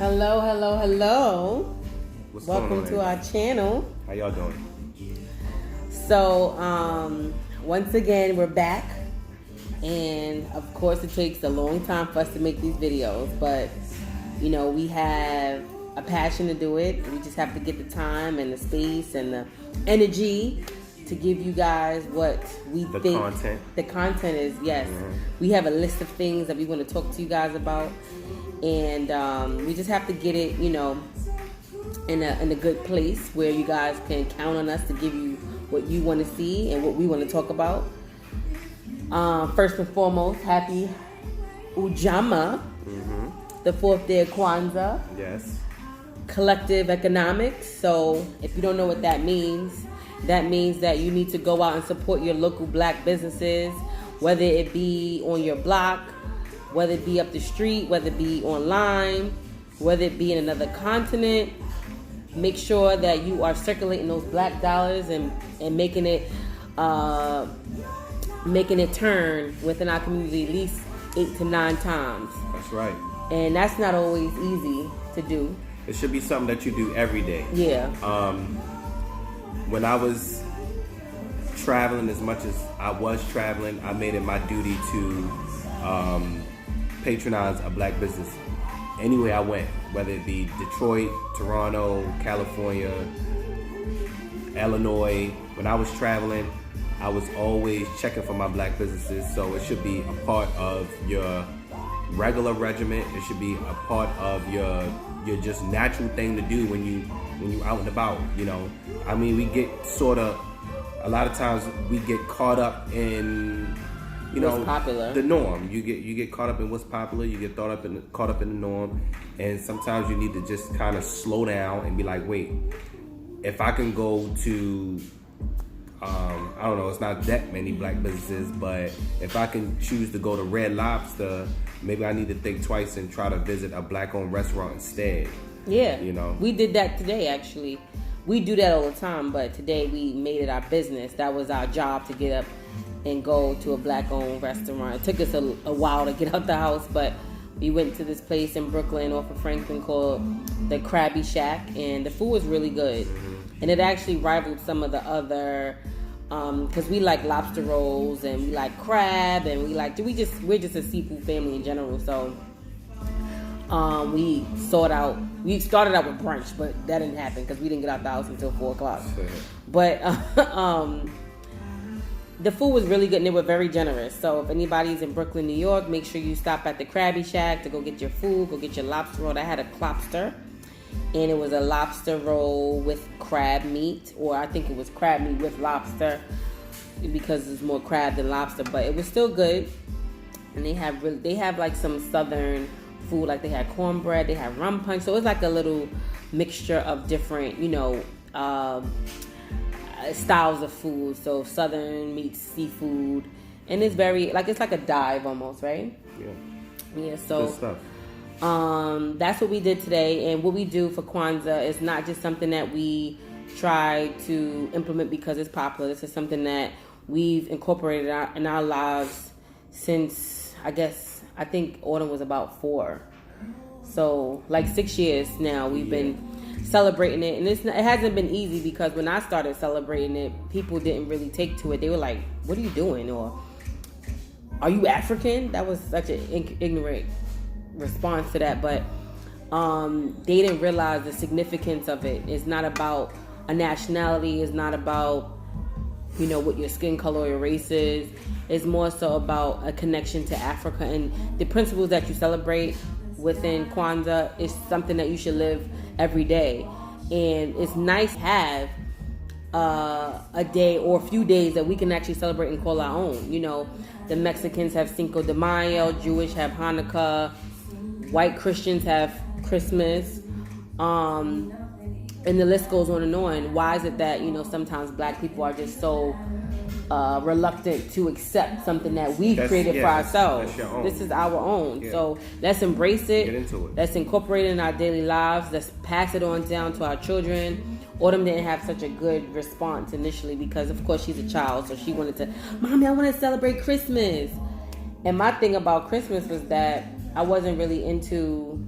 Hello, hello, hello. What's Welcome going on, to our channel. How y'all doing? So, once again, we're back. And of course, it takes a long time for us to make these videos. But, you know, we have a passion to do it. We just have to get the time and the space and the energy to give you guys what we think. Content. The content is, yes. Mm-hmm. We have a list of things that we want to talk to you guys about. And we just have to get it, you know, in a good place where you guys can count on us to give you what you want to see and what we want to talk about. First and foremost, happy Ujamaa, the fourth day of Kwanzaa. Yes. Collective economics. So if you don't know what that means that you need to go out and support your local black businesses, whether it be on your block, whether it be up the street, whether it be online, whether it be in another continent. Make sure that you are circulating those black dollars and making it turn within our community at least 8 to 9 times. That's right. And that's not always easy to do. It should be something that you do every day. Yeah. When I was traveling, as much as I was traveling, I made it my duty to patronize a black business anywhere I went, whether it be Detroit, Toronto, California, Illinois. When I was traveling, I was always checking for my black businesses, so it should be a part of your regular regimen. It should be a part of your just natural thing to do when you out and about, you know. I mean, we get a lot of times we get caught up in, you know, what's popular. The norm. You get caught up in what's popular. You get caught up in the norm, and sometimes you need to just kind of slow down and be like, wait, if I can go to, I don't know, it's not that many black businesses, but if I can choose to go to Red Lobster, maybe I need to think twice and try to visit a black-owned restaurant instead. Yeah, you know, we did that today. Actually, we do that all the time, but today we made it our business. That was our job, to get up and go to a black-owned restaurant. It took us a while to get out the house, but we went to this place in Brooklyn off of Franklin called the Krabby Shack, and the food was really good. And it actually rivaled some of the other, because we like lobster rolls and we like crab and we're just a seafood family in general. So we started out with brunch, but that didn't happen because we didn't get out the house until 4:00. But the food was really good and they were very generous. So if anybody's in Brooklyn, New York, make sure you stop at the Krabby Shack to go get your food, go get your lobster roll. I had a Klopster, and it was a lobster roll with crab meat, or I think it was crab meat with lobster because it's more crab than lobster, but it was still good. And they have like some southern food, like they had cornbread, they had rum punch, so it's like a little mixture of different, you know, styles of food. So southern meets seafood, and it's it's like a dive almost, right? Yeah. So good stuff. That's what we did today. And what we do for Kwanzaa is not just something that we try to implement because it's popular. This is something that we've incorporated in our lives since, I think autumn was about 4. So like 6 years now we've been celebrating it. And it hasn't been easy because when I started celebrating it, people didn't really take to it. They were like, what are you doing? Or, are you African? That was such an ignorant response to that, but they didn't realize the significance of it. It's not about a nationality. It's not about, you know, what your skin color or your race is. It's more so about a connection to Africa, and the principles that you celebrate within Kwanzaa is something that you should live every day. And it's nice to have a day or a few days that we can actually celebrate and call our own. You know, the Mexicans have Cinco de Mayo, Jewish have Hanukkah, white Christians have Christmas, and the list goes on and on. Why is it that, you know, sometimes black people are just so reluctant to accept something that we've created for ourselves? This is our own. Yeah. So let's embrace it. Get into it. Let's incorporate it in our daily lives. Let's pass it on down to our children. Autumn didn't have such a good response initially because, of course, she's a child. So she wanted to, Mommy, I want to celebrate Christmas. And my thing about Christmas was that I wasn't really into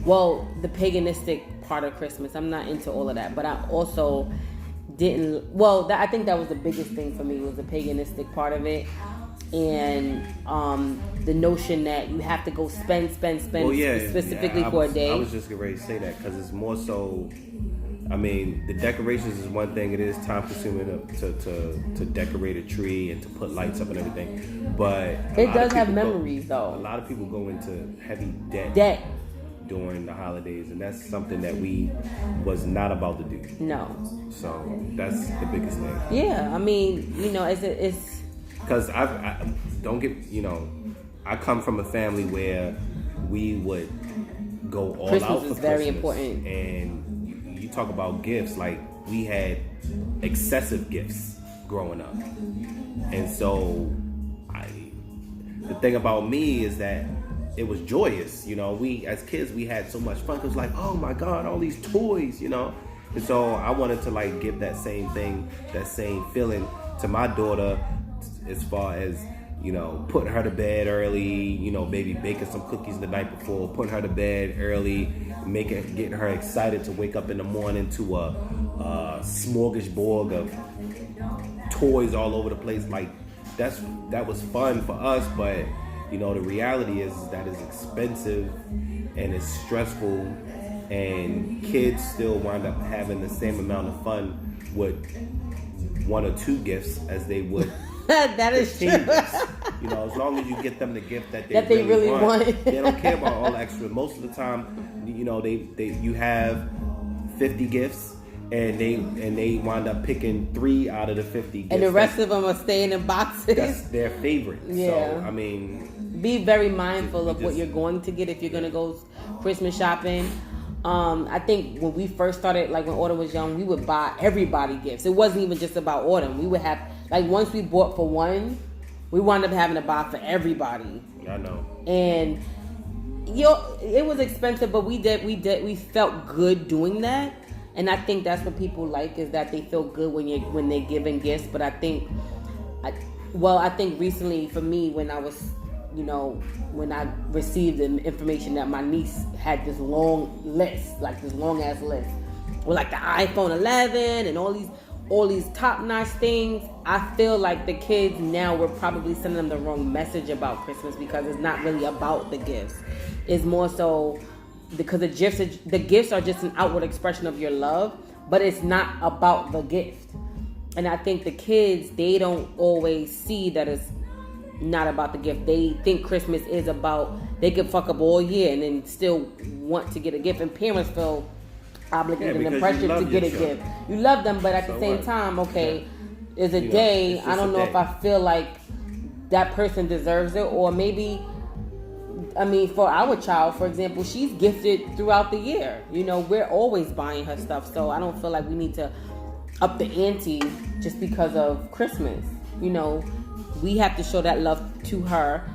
well, the paganistic part of Christmas. I'm not into all of that, but I also didn't. Well, I think that was the biggest thing for me was the paganistic part of it, and the notion that you have to go spend specifically for a day. I was just getting ready to say that because it's more so. I mean, the decorations is one thing. It is time consuming to decorate a tree and to put lights up and everything. But it does have memories, though. A lot of people go into heavy debt during the holidays, and that's something that we was not about to do. No. So that's the biggest thing. Yeah, I mean, it's because I don't get, I come from a family where we would go all Christmas out for is very Christmas, important. and you talk about gifts, like we had excessive gifts growing up, and so the thing about me is that it was joyous. We as kids we had so much fun. It was like, oh my God, all these toys, and so I wanted to like give that same thing, that same feeling to my daughter, as far as putting her to bed early, maybe baking some cookies the night before, putting her to bed early, getting her excited to wake up in the morning to a smorgasbord of toys all over the place. Like that was fun for us, but the reality is that it's expensive and it's stressful, and kids still wind up having the same amount of fun with one or two gifts as they would. That is true. As long as you get them the gift that they really want. They don't care about all the extra. Most of the time, you have 50 gifts, and they wind up picking 3 out of the 50 gifts. And the rest of them are staying in boxes. That's their favorite. Yeah. So, I mean, be very mindful of what you're going to get if you're going to go Christmas shopping. I think when we first started, like when Autumn was young, we would buy everybody gifts. It wasn't even just about Autumn. We would have, like, once we bought for one, we wound up having to buy for everybody. I know. And it was expensive, but we felt good doing that. And I think that's what people like, is that they feel good when they're giving gifts. But I think recently for me, when I was, when I received the information that my niece had this long list, like this long ass list, with like the iPhone 11 and all these top-notch things, I feel like the kids now, we're probably sending them the wrong message about Christmas, because it's not really about the gifts. It's more so because the gifts are just an outward expression of your love, but it's not about the gift. And I think the kids, they don't always see that it's not about the gift. They think Christmas is about, they can fuck up all year and then still want to get a gift, and parents feel obligated and pressured to get a gift. You love them, but at the same time, okay, there's a day, I don't know if I feel like that person deserves it, or maybe, I mean, for our child, for example, she's gifted throughout the year. We're always buying her stuff, so I don't feel like we need to up the ante just because of Christmas. We have to show that love to her,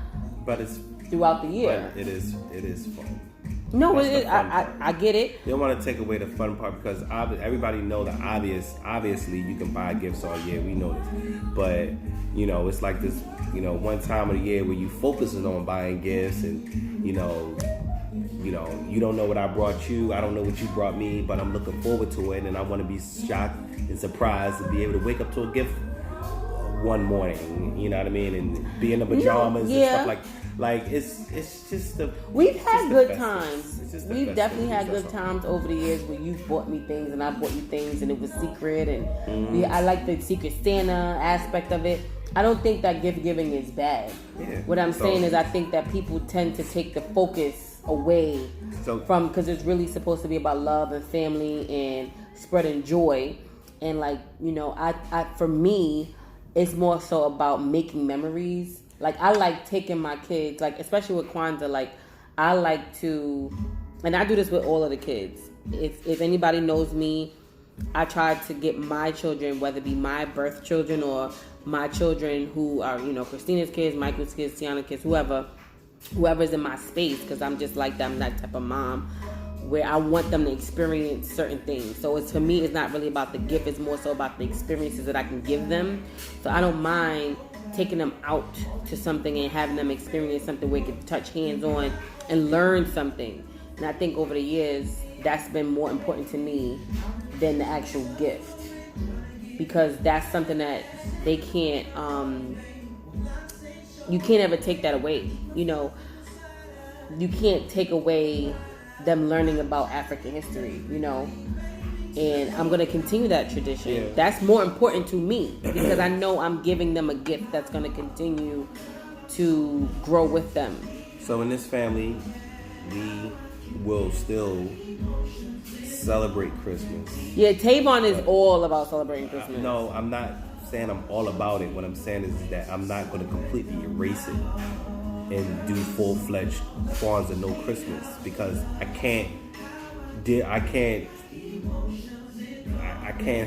but it's throughout the year. But it is fun. No, I get it. They don't want to take away the fun part, because everybody know the obvious. Obviously, you can buy gifts all year. We know this, but it's like this. One time of the year where you focusing on buying gifts, and you don't know what I brought you. I don't know what you brought me, but I'm looking forward to it, and I want to be shocked and surprised to be able to wake up to a gift one morning. You know what I mean, and be in the pajamas and stuff like it's just the. We've had good times. We've definitely had good times over the years where you've bought me things and I bought you things, and it was secret, and I like the Secret Santa aspect of it. I don't think that gift giving is bad. Yeah. What I'm saying is, I think that people tend to take the focus away from, because it's really supposed to be about love and family and spreading joy, and for me, it's more so about making memories. Like, I like taking my kids, like, especially with Kwanzaa, like, I like to, and I do this with all of the kids. If anybody knows me, I try to get my children, whether it be my birth children or my children who are, Christina's kids, Michael's kids, Tiana's kids, whoever's in my space, because I'm just like that. I'm that type of mom where I want them to experience certain things. So for me, it's not really about the gift. It's more so about the experiences that I can give them. So I don't mind taking them out to something and having them experience something where they can touch hands on and learn something. And I think over the years, that's been more important to me than the actual gift. Because that's something that they can't, you can't ever take that away. You know, you can't take away them learning about African history, you know. And I'm going to continue that tradition. Yeah. That's more important to me because I know I'm giving them a gift that's going to continue to grow with them. So in this family, we will still celebrate Christmas. Yeah, Tavon is all about celebrating Christmas. No, I'm not saying I'm all about it. What I'm saying is that I'm not going to completely erase it and do full-fledged Kwanzaa, no Christmas, because I can't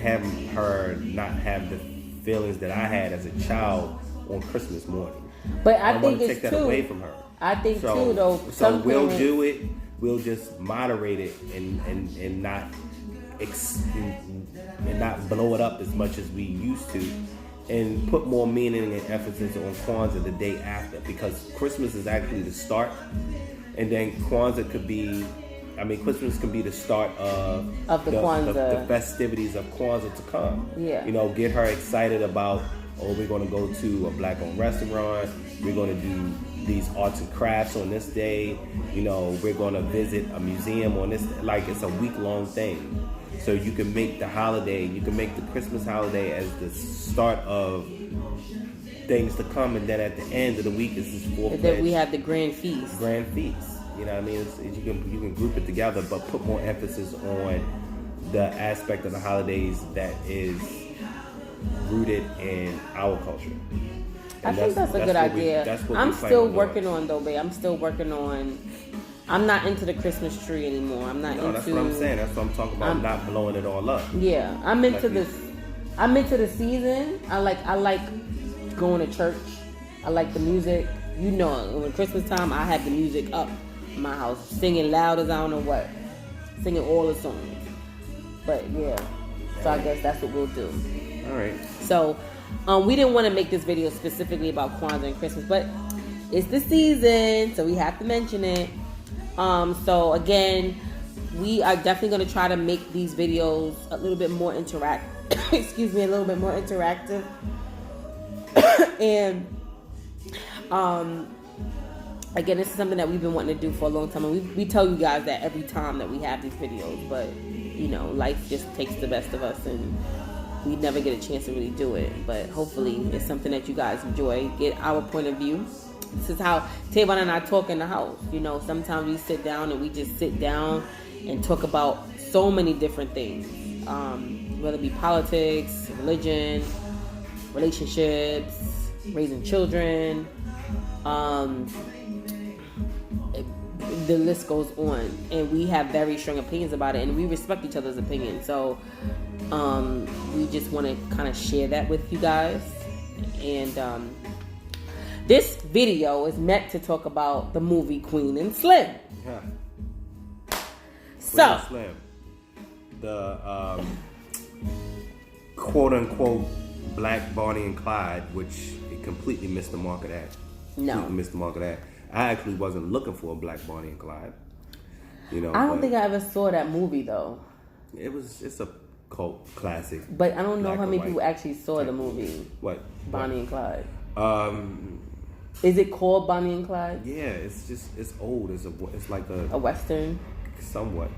have her not have the feelings that I had as a child on Christmas morning. But I think it's take that away from her. I think too, though. So we'll do it. We'll just moderate it and not blow it up as much as we used to, and put more meaning and emphasis on Kwanzaa the day after, because Christmas is actually the start, and then Kwanzaa could be. I mean, Christmas can be the start of the Kwanzaa. The festivities of Kwanzaa to come. Yeah. You know, get her excited about, we're going to go to a black-owned restaurant. We're going to do these arts and crafts on this day. You know, we're going to visit a museum on this. Like, it's a week-long thing. So you can make the holiday, you can make the Christmas holiday as the start of things to come. And then at the end of the week is this full-fledged. And then we have the grand feast. Grand feast. You know what I mean? You can group it together, but put more emphasis on the aspect of the holidays that is rooted in our culture. I think that's a good idea. I'm still working on, though, babe. I'm still working on. I'm not into the Christmas tree anymore. I'm not into. That's what I'm saying. That's what I'm talking about. Not blowing it all up. Yeah, I'm into this. I'm into the season. I like going to church. I like the music. You know, when Christmas time, I have the music up in my house, singing loud as I don't know what, singing all the songs. But yeah, so I guess that's what we'll do. All right. So, we didn't want to make this video specifically about Kwanzaa and Christmas, but it's the season, so we have to mention it. So again, we are definitely going to try to make these videos a little bit more excuse me, a little bit more interactive. And again, this is something that we've been wanting to do for a long time, and we tell you guys that every time that we have these videos, but you know, life just takes the best of us and we never get a chance to really do it. But hopefully it's something that you guys enjoy, get our point of view. This is how Tavon and I talk in the house. You know, sometimes we sit down and we just sit down and talk about so many different things, whether it be politics, religion, relationships, raising children, the list goes on. And we have very strong opinions about it, and we respect each other's opinions. So we just want to kind of share that with you guys. And this video is meant to talk about the movie Queen and Slim. Yeah. So, Queen and Slim, the quote unquote Black Bonnie and Clyde, which it completely missed the mark of that. No, missed the mark of that. I actually wasn't looking for a Black Bonnie and Clyde. You know, I don't think I ever saw that movie though. It's a cult classic. But I don't know how many people actually saw the movie. What? Bonnie and Clyde. Is it called Bonnie and Clyde? Yeah, it's old. It's like a Western. Somewhat.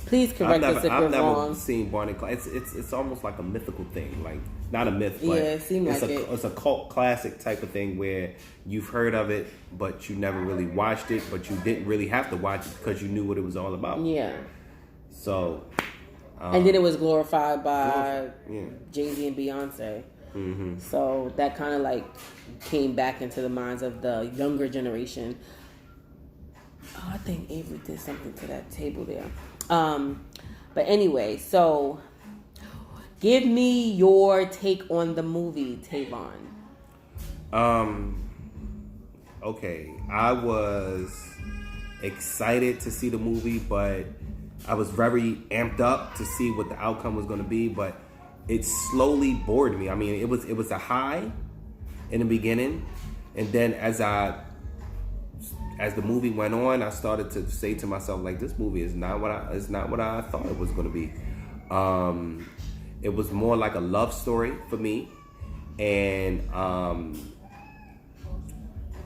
Please correct us if we're wrong. I've never seen Bonnie and Clyde. It's almost like a mythical thing. Like, not a myth, but it seemed like it's a cult classic type of thing where you've heard of it, but you never really watched it, but you didn't really have to watch it because you knew what it was all about. Yeah. So. And then it was glorified by Jay-Z and Beyonce. Mm-hmm. So that kind of like came back into the minds of the younger generation. Oh, I think Avery did something to that table there. But anyway, so give me your take on the movie, Tavon. Okay, I was excited to see the movie, but I was very amped up to see what the outcome was going to be, but it slowly bored me. I mean, it was a high in the beginning, and then as I as the movie went on, I started to say to myself, like, this movie is not what I thought it was going to be. It was more like a love story for me, and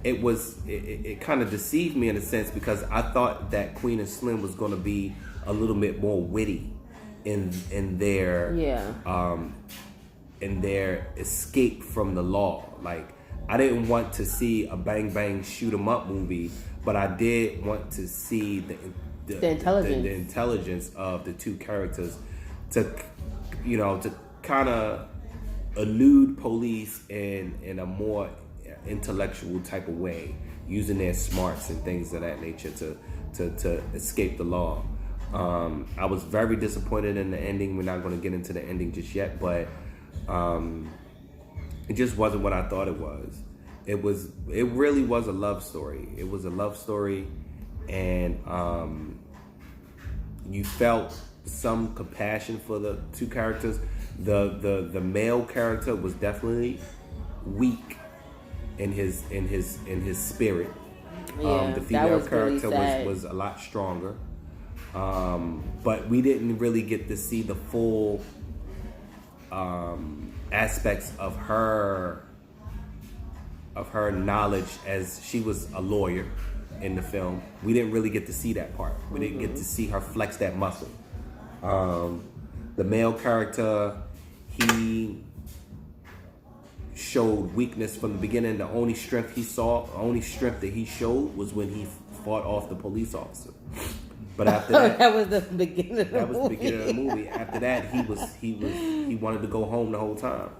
it kind of deceived me in a sense, because I thought that Queen and Slim was going to be a little bit more witty in their escape from the law. Like, I didn't want to see a bang bang shoot 'em up movie, but I did want to see the intelligence of the two characters to kind of elude police in a more intellectual type of way, using their smarts and things of that nature to escape the law. I was very disappointed in the ending. We're not going to get into the ending just yet, but it just wasn't what I thought it was. It really was a love story. It was a love story, and you felt some compassion for the two characters. The male character was definitely weak in his spirit. The female character was a lot stronger. But we didn't really get to see the full aspects of her knowledge, as she was a lawyer in the film. We didn't really get to see that part. We didn't get to see her flex that muscle. The male character, he showed weakness from the beginning. The only strength that he showed was when he fought off the police officer. But after that, that was the beginning of the movie. the beginning of the movie. After that, he wanted to go home the whole time,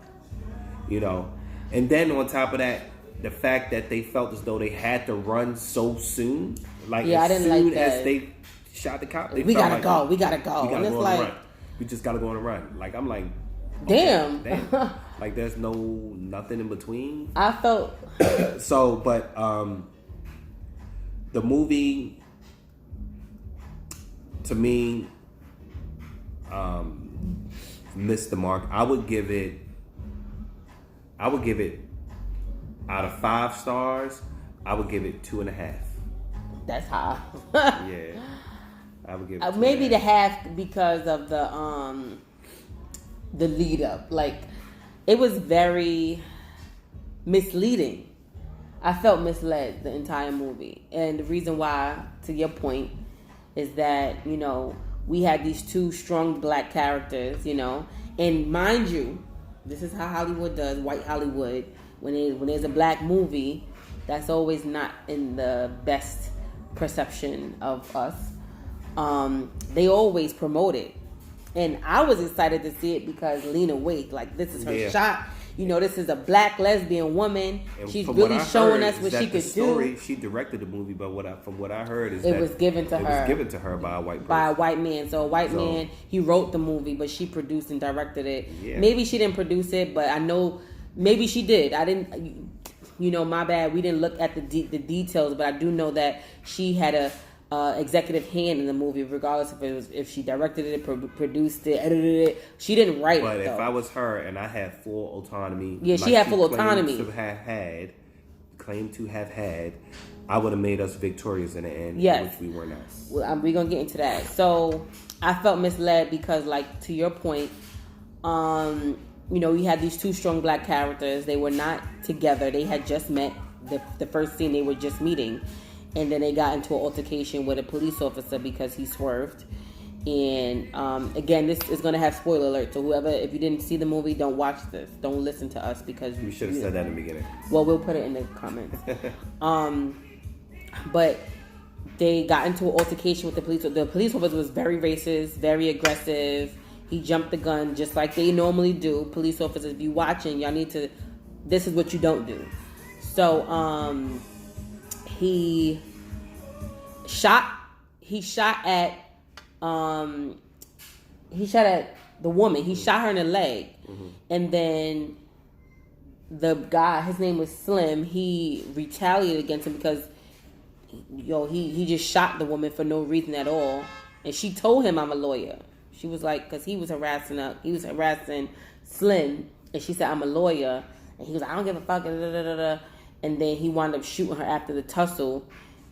And then on top of that, the fact that they felt as though they had to run so soon, as soon as they shot the cop, we gotta go. We gotta go on a run. We just gotta go on a run. Like, I'm like, damn. Like, there's nothing in between. I felt so, but the movie, to me, missed the mark. I would give it out of 5 stars. I would give it 2.5. That's high. Yeah, I would give it maybe the half because of the lead up. Like, it was very misleading. I felt misled the entire movie, and the reason why, to your point, is that we had these two strong black characters, and mind you, this is how Hollywood does, white Hollywood. When there's a black movie, that's always not in the best perception of us. They always promote it, and I was excited to see it because Lena Waithe, like, this is her shot. This is a black lesbian woman. And she's really showing us what she could do. She directed the movie, but from what I heard is it was given to her. It was given to her by a white person. By a white man. So a white man, he wrote the movie, but she produced and directed it. Yeah. Maybe she didn't produce it, but I know maybe she did. I didn't. My bad. We didn't look at the details, but I do know that she had a executive hand in the movie, regardless if she directed it, produced it, edited it. She didn't write it. But if I was her and I had full autonomy, she had full autonomy. Claimed to have had, I would have made us victorious in the end. Yes, which we were not. Well, we're gonna get into that. So I felt misled because, like, to your point, you had these two strong black characters. They were not together. They had just met. The first scene, they were just meeting. And then they got into an altercation with a police officer because he swerved. And again, this is going to have spoiler alert. So whoever, if you didn't see the movie, don't watch this. Don't listen to us because you should have said that in the beginning. Well, we'll put it in the comments. But they got into an altercation with the police. The police officer was very racist, very aggressive. He jumped the gun just like they normally do. Police officers, if you watching, y'all need to. This is what you don't do. So he shot at the woman. He shot her in the leg. Mm-hmm. And then the guy, his name was Slim, he retaliated against him because he just shot the woman for no reason at all. And she told him, I'm a lawyer. She was like, because he was harassing Slim, and she said, I'm a lawyer. And he was like, I don't give a fuck. And then he wound up shooting her after the tussle.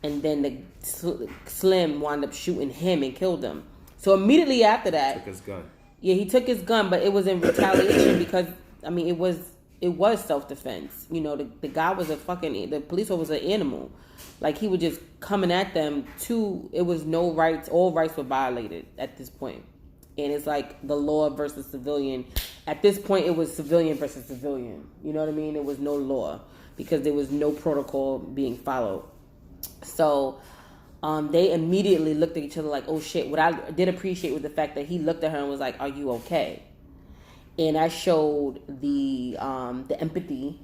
and then the Slim wound up shooting him and killed him. So immediately after that, took his gun. Yeah, he took his gun, but it was in retaliation because I mean it was self-defense. You know, the guy was the police officer was an animal. Like he was just coming at them it was no rights, all rights were violated at this point. And it's like the law versus civilian. At this point it was civilian versus civilian. You know what I mean? There was no law because there was no protocol being followed. So they immediately looked at each other like, oh shit. What I did appreciate was the fact that he looked at her and was like, are you okay? And I showed the empathy.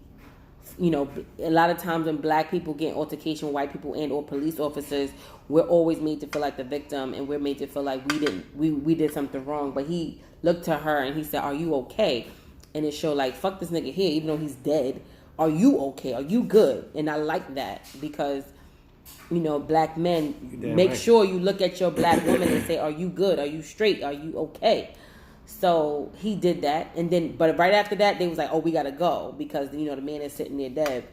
You know, a lot of times when black people get in altercation with white people and or police officers, we're always made to feel like the victim, and we're made to feel like we did something wrong. But he looked to her and he said, are you okay? And it showed like, fuck this nigga here, even though he's dead. Are you okay? Are you good? And I like that because, you know, black men, make sure you look at your black woman and say, are you good? Are you straight? Are you okay? So he did that, and then, but right after that, they was like, "Oh, we gotta go," because you know the man is sitting there dead.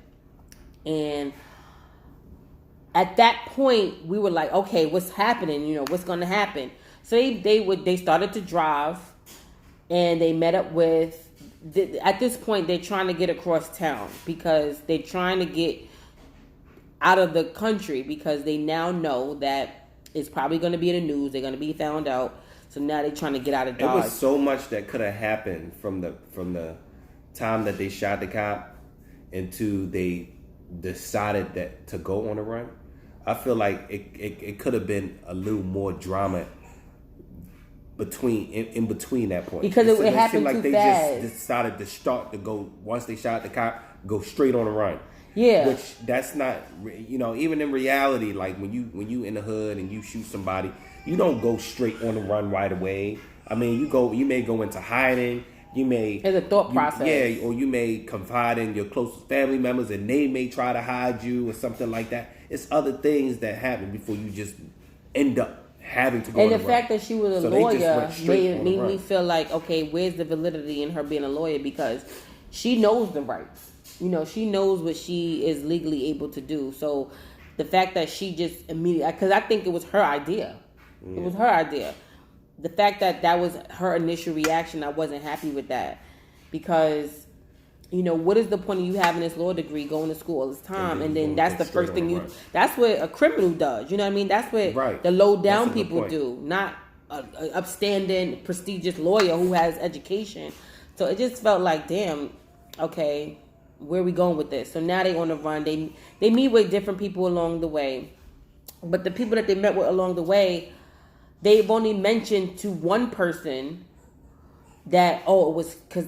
And at that point, we were like, "Okay, what's happening? You know, what's gonna happen?" So they started to drive, and they met up with. At this point, they're trying to get across town because they're trying to get out of the country because they now know that it's probably going to be in the news. They're going to be found out. So now they're trying to get out of Dodge. It was so much that could have happened from the time that they shot the cop into they decided that to go on a run. I feel like it could have been a little more drama in between that point. Because it happened like too they fast. just decided to start to go once they shot the cop, go straight on a run. Yeah. Which that's not, you know, even in reality, like when you in the hood and you shoot somebody, you don't go straight on the run right away. I mean, you may go into hiding. You may... It's a thought process. Yeah, or you may confide in your closest family members and they may try to hide you or something like that. It's other things that happen before you just end up having to go and on the run. fact that she was a lawyer made me feel like, okay, where's the validity in her being a lawyer? Because she knows the rights. You know, she knows what she is legally able to do. So the fact that she just immediately... Because I think it was her idea. It was her idea. The fact that was her initial reaction, I wasn't happy with that. Because, you know, what is the point of you having this law degree, going to school all this time, and then that's the first thing you... That's what a criminal does. You know what I mean? That's what the low down people do. Not an upstanding, prestigious lawyer who has education. So it just felt like, damn, okay, where are we going with this? So now they on the run. They meet with different people along the way. But the people that they met with along the way... They've only mentioned to one person that, it was because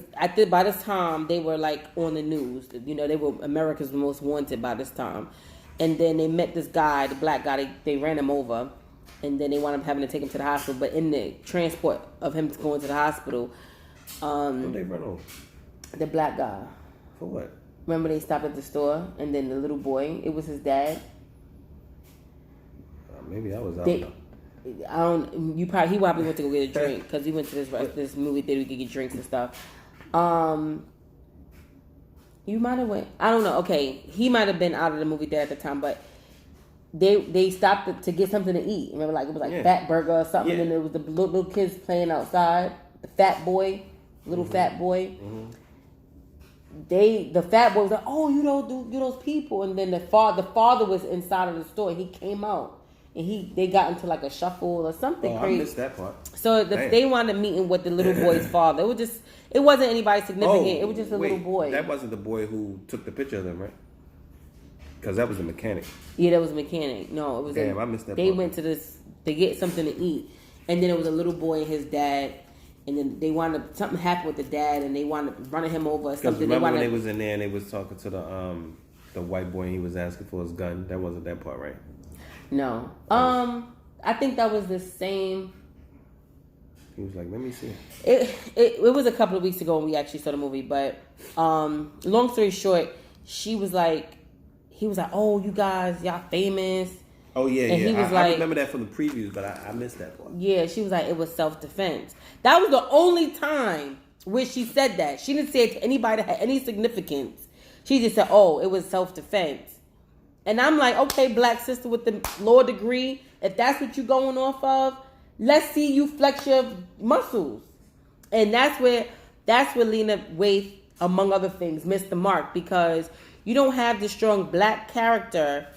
by this time they were like on the news. You know, they were America's Most Wanted by this time. And then they met this guy, the black guy, they ran him over. And then they wound up having to take him to the hospital. But in the transport of him going to the hospital, who they run over? The black guy. For what? Remember they stopped at the store and then the little boy, it was his dad. Maybe that was he probably went to go get a drink because he went to this movie theater to get drinks and stuff. You might have went. I don't know. Okay, he might have been out of the movie theater at the time, but they stopped to get something to eat. Remember, like it was like Fat Burger or something, and there was the little kids playing outside. The fat boy, fat boy. Mm-hmm. The fat boy was like, "Oh, you don't do those people," and then the father was inside of the store, and he came out. And they got into like a shuffle or something crazy. I missed that part. So they wound up meeting with the little boy's father. It wasn't anybody significant. It was just a little boy. That wasn't the boy who took the picture of them, right? Because that was the mechanic. Yeah, that was a mechanic. No, it was. Damn, I missed that. They went to to get something to eat, and then it was a little boy and his dad, and then they wound up something happened with the dad, and they wound up running him over or something. Remember when they was in there and they was talking to the white boy and he was asking for his gun? That wasn't that part, right? No. I think that was the same. He was like, let me see. It was a couple of weeks ago when we actually saw the movie, but long story short, he was like, oh, you guys, y'all famous. Oh, yeah, and he was like, I remember that from the previews, but I missed that part. Yeah, she was like, it was self-defense. That was the only time where she said that. She didn't say it to anybody that had any significance. She just said, oh, it was self-defense. And I'm like, okay, black sister with the law degree, if that's what you're going off of, let's see you flex your muscles. And that's where Lena Waithe, among other things, missed the mark, because you don't have the strong black character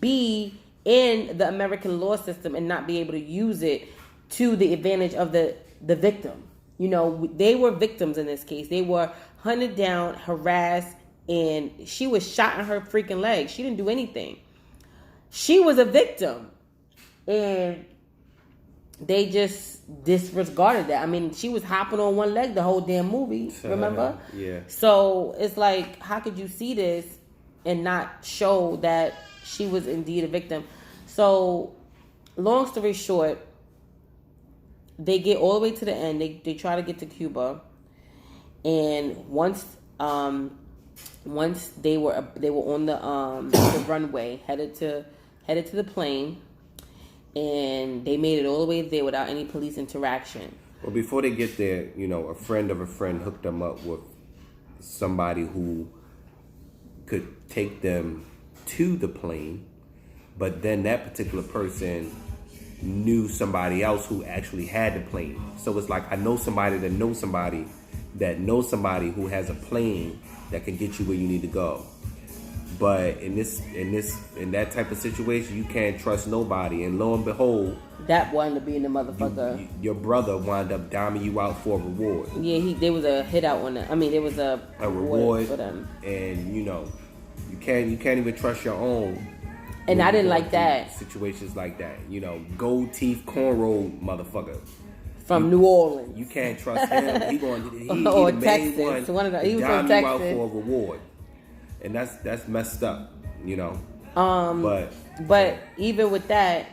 be in the American law system and not be able to use it to the advantage of the victim. You know, they were victims in this case. They were hunted down, harassed, and she was shot in her freaking leg. She didn't do anything. She was a victim. And they just disregarded that. I mean, she was hopping on one leg the whole damn movie, remember? Yeah. So it's like, how could you see this and not show that she was indeed a victim? So, long story short, they get all the way to the end. They try to get to Cuba, and once they were on the runway headed to the plane, and they made it all the way there without any police interaction. Well, before they get there, you know, a friend of a friend hooked them up with somebody who could take them to the plane, but then that particular person knew somebody else who actually had the plane. So it's like, I know somebody that knows somebody that knows somebody who has a plane that can get you where you need to go. But in that type of situation, you can't trust nobody. And lo and behold, that wound up being the motherfucker. Your brother wound up diming you out for a reward. Yeah, there was a hit out on that. I mean, there was a reward for them. And you know, you can't even trust your own. And I didn't like that. Situations like that, you know, gold teeth cornrow motherfucker from New Orleans. You can't trust him. He or the Texas. main one. One of the, he was from Texas. Texas. Out for a reward, and that's messed up, you know. But even with that,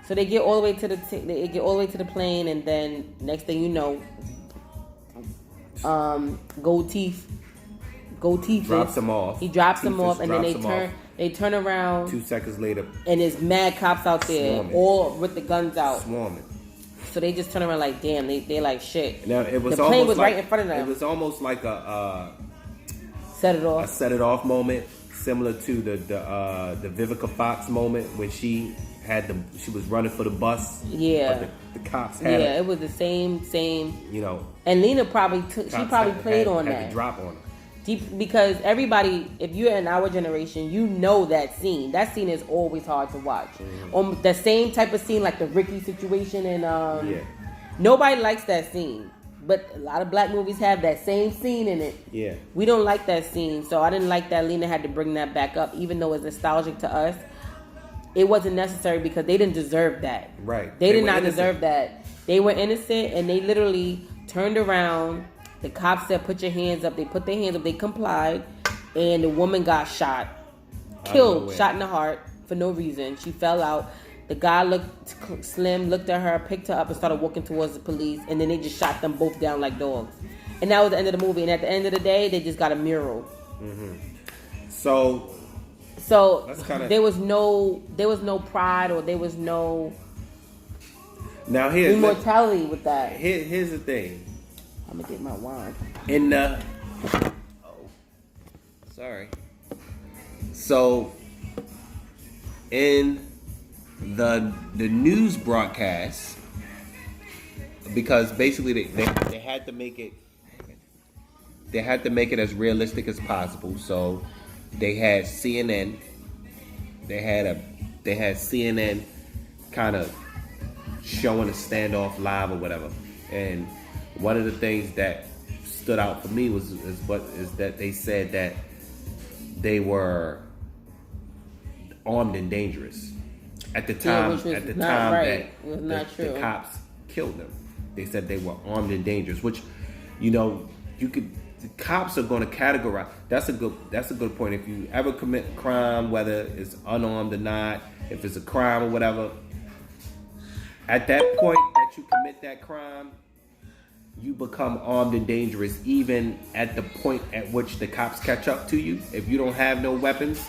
so they get all the way to the plane, and then next thing you know, gold teeth drops him off. He drops him off, and then they turn around 2 seconds later, and there's mad cops out there, swarming. all with the guns out, swarming. So they just turn around like, damn, they like shit. Now it was the plane was right in front of them. It was almost like a set it off. A set it off moment, similar to the Vivica Fox moment when she was running for the bus. Yeah, but the cops had it. It was the same. You know, and Lena probably played on that. Had to drop on her. Because everybody, if you're in our generation, you know that scene. That scene is always hard to watch. Mm-hmm. The same type of scene, like the Ricky situation, and nobody likes that scene. But a lot of black movies have that same scene in it. Yeah, we don't like that scene, so I didn't like that Lena had to bring that back up, even though it's nostalgic to us. It wasn't necessary because they didn't deserve that. Right, they did not deserve that. They were innocent, and they literally turned around. The cops said, put your hands up. They put their hands up. They complied. And the woman got shot. Killed. Shot in the heart for no reason. She fell out. The guy looked slim, looked at her, picked her up, and started walking towards the police. And then they just shot them both down like dogs. And that was the end of the movie. And at the end of the day, they just got a mural. Mm-hmm. So there was no pride, or there was no immortality with that. Here's the thing. I'm gonna get my wine. So in the news broadcast, because basically they had to make it as realistic as possible. So they had CNN. They had CNN kind of showing a standoff live or whatever, and one of the things that stood out for me is that they said that they were armed and dangerous at the time. At the time that the cops killed them, they said they were armed and dangerous. Which, you know, the cops are going to categorize. That's a good point. If you ever commit a crime, whether it's unarmed or not, if it's a crime or whatever, at that point that you commit that crime, you become armed and dangerous even at the point at which the cops catch up to you. If you don't have no weapons,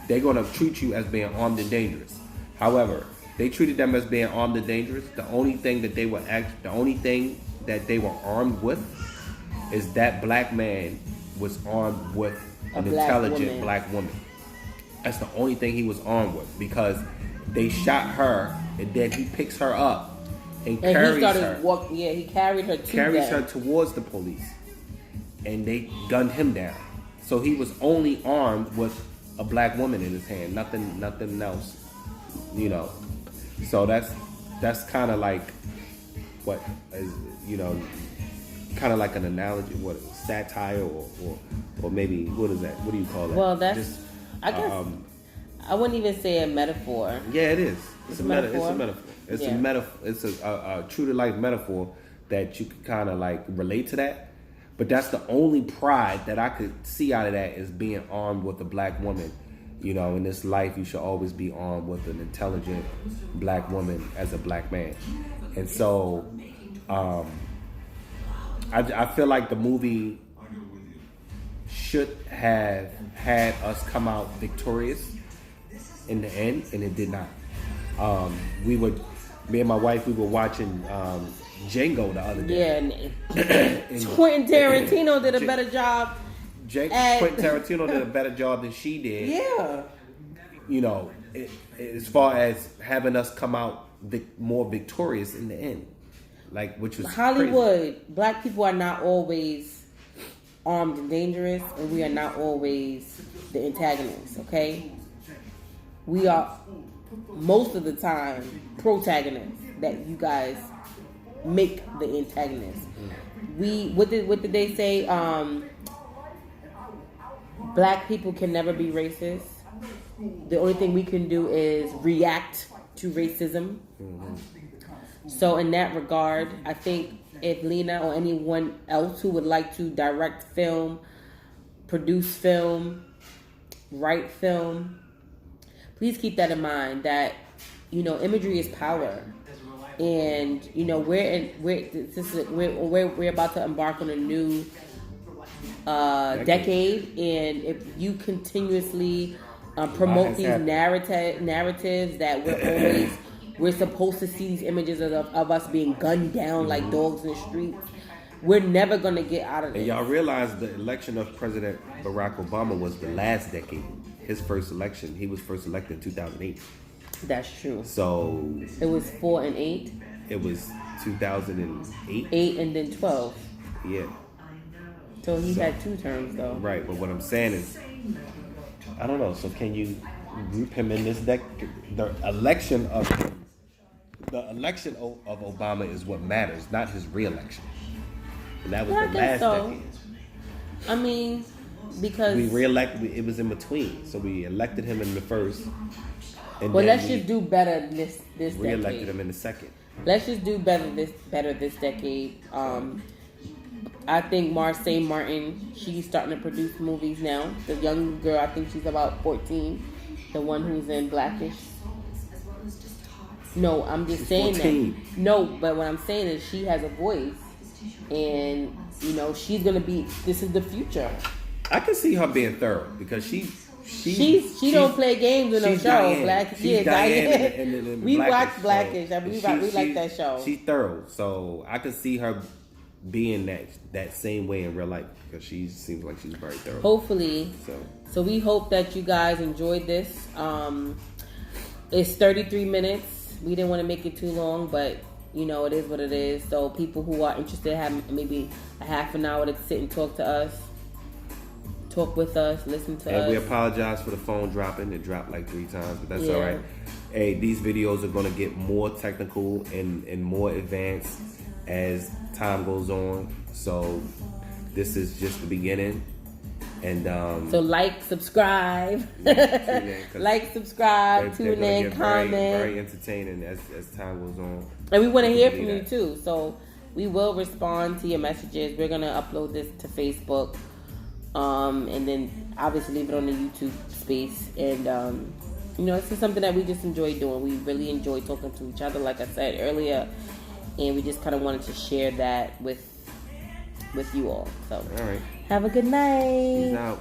they're going to treat you as being armed and dangerous. However, they treated them as being armed and dangerous. The only thing that they were armed with is that black man was armed with an intelligent black woman. That's the only thing he was armed with, because they shot her and then he picks her up and carries her. He carried her her towards the police, and they gunned him down. So he was only armed with a black woman in his hand, nothing else, you know. So that's kind of like what is, you know, kind of like an analogy, what satire or maybe what is that? What do you call that? Well, I guess I wouldn't even say a metaphor. Yeah, it is. It's a metaphor. It's Yeah. a metaphor. It's a true to life metaphor that you could kind of like relate to that. But that's the only pride that I could see out of that, is being armed with a black woman. You know, in this life, you should always be armed with an intelligent black woman as a black man. And so, I feel like the movie should have had us come out victorious in the end, and it did not. Me and my wife, we were watching Django the other day. Yeah, and Quentin Tarantino did a better job. Quentin Tarantino did a better job than she did. Yeah. You know, as far as having us come out more victorious in the end, like, which was Hollywood. crazy. Black people are not always armed and dangerous, and we are not always the antagonists. Okay, we are most of the time protagonists that you guys make the antagonists. What did they say? Black people can never be racist. The only thing we can do is react to racism. So in that regard, I think if Lena or anyone else who would like to direct film, produce film, write film, please keep that in mind, that, you know, imagery is power. And, you know, we're about to embark on a new decade, and if you continuously promote these narratives that we're supposed to see these images of us being gunned down like dogs in the streets, we're never going to get out of this. And y'all realize the election of President Barack Obama was the last decade. His first election, he was first elected in 2008. That's true. So it was 4 and 8. It was 2008. 8 and then 12. Yeah. So he had 2 terms though. Right, but what I'm saying is, I don't know. So can you group him in this decade? The election of Obama is what matters, not his re-election. And that was the last decade. I mean, because we re-elected, it was in between. So we elected him in the first. And well, let's just do better this decade. Re-elected him in the second. Let's just do better this decade. I think Marsai Martin, she's starting to produce movies now. The young girl, I think she's about 14. The one who's in Blackish. No, I'm just saying 14. That. No, but what I'm saying is she has a voice. And, you know, she's going to be, this is the future. I can see her being thorough because she don't play games in no show. Diane. Diane. We watch Blackish. I mean, we like that show. She's thorough, so I could see her being that same way in real life because she seems like she's very thorough. Hopefully. So we hope that you guys enjoyed this. It's 33 minutes. We didn't want to make it too long, but you know, it is what it is. So people who are interested have maybe a half an hour to sit and talk to us. Talk with us, listen to us. And we apologize for the phone dropping. It dropped like 3 times, but that's all right. Hey, these videos are going to get more technical and more advanced as time goes on. So this is just the beginning. And so like, subscribe, like, subscribe, tune in, comment. Very entertaining as time goes on. And we want to hear from you too. So we will respond to your messages. We're gonna upload this to Facebook. And then obviously leave it on the YouTube space. And, you know, this is something that we just enjoy doing. We really enjoy talking to each other, like I said earlier. And we just kind of wanted to share that with you all. So, all right. Have a good night. Peace out.